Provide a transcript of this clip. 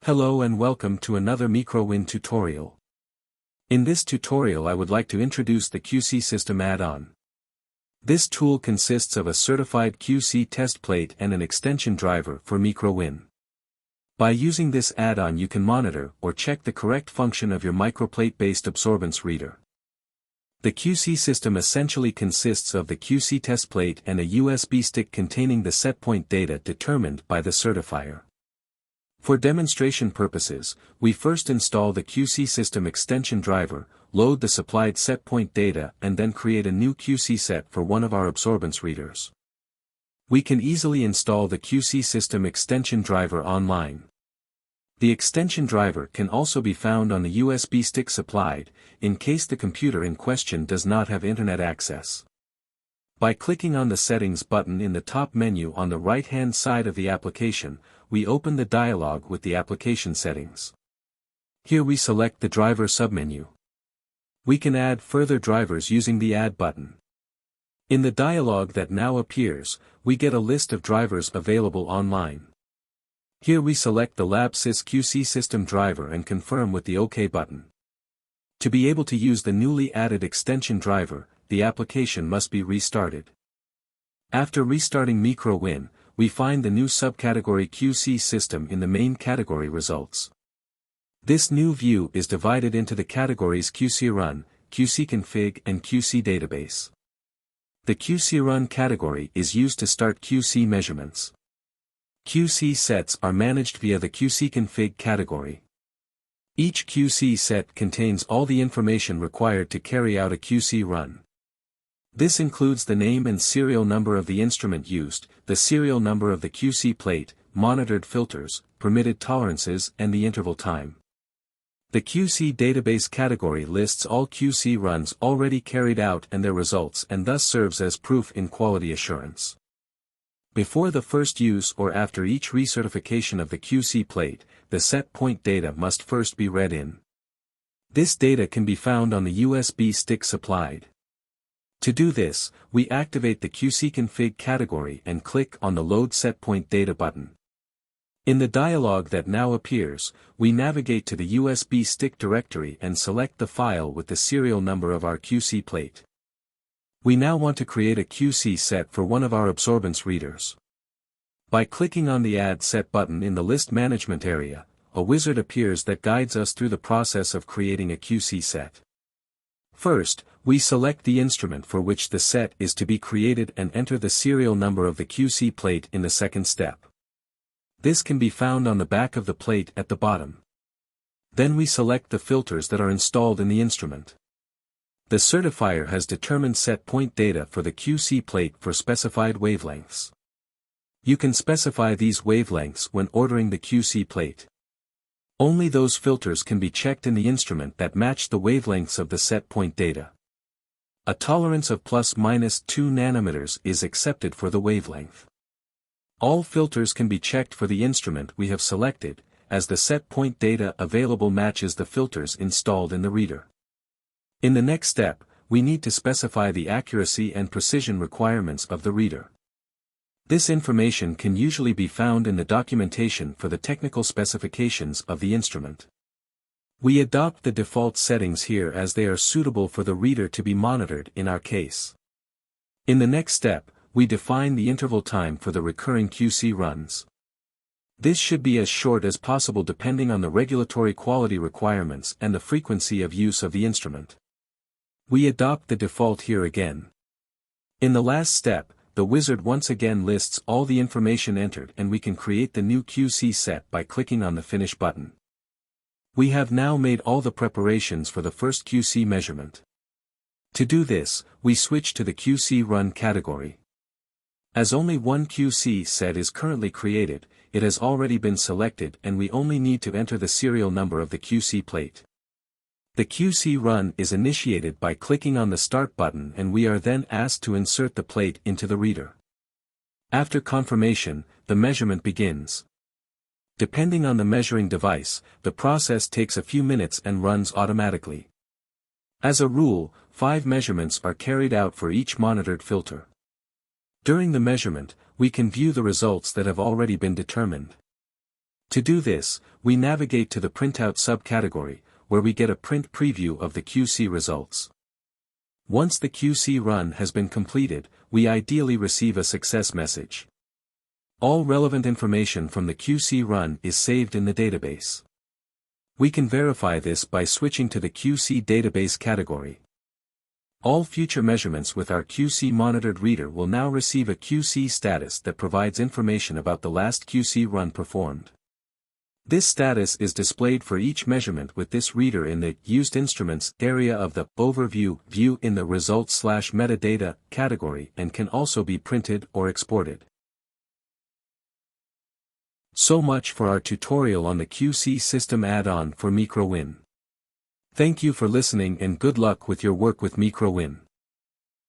Hello and welcome to another MikroWin tutorial. In this tutorial I would like to introduce the QC System add-on. This tool consists of a certified QC test plate and an extension driver for MikroWin. By using this add-on you can monitor or check the correct function of your microplate-based absorbance reader. The QC system essentially consists of the QC test plate and a USB stick containing the setpoint data determined by the certifier. For demonstration purposes, we first install the QC system extension driver, load the supplied setpoint data and then create a new QC set for one of our absorbance readers. We can easily install the QC system extension driver online. The extension driver can also be found on the USB stick supplied, in case the computer in question does not have internet access. By clicking on the Settings button in the top menu on the right-hand side of the application, we open the dialog with the application settings. Here we select the driver submenu. We can add further drivers using the Add button. In the dialog that now appears, we get a list of drivers available online. Here we select the LabSys QC system driver and confirm with the OK button. To be able to use the newly added extension driver, the application must be restarted. After restarting MikroWin, we find the new subcategory QC system in the main category results. This new view is divided into the categories QC Run, QC Config and QC Database. The QC Run category is used to start QC measurements. QC sets are managed via the QC Config category. Each QC set contains all the information required to carry out a QC run. This includes the name and serial number of the instrument used, the serial number of the QC plate, monitored filters, permitted tolerances and the interval time. The QC database category lists all QC runs already carried out and their results and thus serves as proof in quality assurance. Before the first use or after each recertification of the QC plate, the set point data must first be read in. This data can be found on the USB stick supplied. To do this, we activate the QC Config category and click on the Load Setpoint Data button. In the dialog that now appears, we navigate to the USB stick directory and select the file with the serial number of our QC plate. We now want to create a QC set for one of our absorbance readers. By clicking on the Add Set button in the List Management area, a wizard appears that guides us through the process of creating a QC set. First, we select the instrument for which the set is to be created and enter the serial number of the QC plate in the second step. This can be found on the back of the plate at the bottom. Then we select the filters that are installed in the instrument. The certifier has determined set point data for the QC plate for specified wavelengths. You can specify these wavelengths when ordering the QC plate. Only those filters can be checked in the instrument that match the wavelengths of the set point data. A tolerance of ±2 nanometers is accepted for the wavelength. All filters can be checked for the instrument we have selected, as the set point data available matches the filters installed in the reader. In the next step, we need to specify the accuracy and precision requirements of the reader. This information can usually be found in the documentation for the technical specifications of the instrument. We adopt the default settings here as they are suitable for the reader to be monitored in our case. In the next step, we define the interval time for the recurring QC runs. This should be as short as possible depending on the regulatory quality requirements and the frequency of use of the instrument. We adopt the default here again. In the last step, the wizard once again lists all the information entered and we can create the new QC set by clicking on the Finish button. We have now made all the preparations for the first QC measurement. To do this, we switch to the QC Run category. As only one QC set is currently created, it has already been selected and we only need to enter the serial number of the QC plate. The QC run is initiated by clicking on the Start button and we are then asked to insert the plate into the reader. After confirmation, the measurement begins. Depending on the measuring device, the process takes a few minutes and runs automatically. As a rule, 5 measurements are carried out for each monitored filter. During the measurement, we can view the results that have already been determined. To do this, we navigate to the Printout subcategory, where we get a print preview of the QC results. Once the QC run has been completed, we ideally receive a success message. All relevant information from the QC run is saved in the database. We can verify this by switching to the QC database category. All future measurements with our QC monitored reader will now receive a QC status that provides information about the last QC run performed. This status is displayed for each measurement with this reader in the Used Instruments area of the Overview view in the Results/Metadata category and can also be printed or exported. So much for our tutorial on the QC system add-on for MikroWin. Thank you for listening and good luck with your work with MikroWin.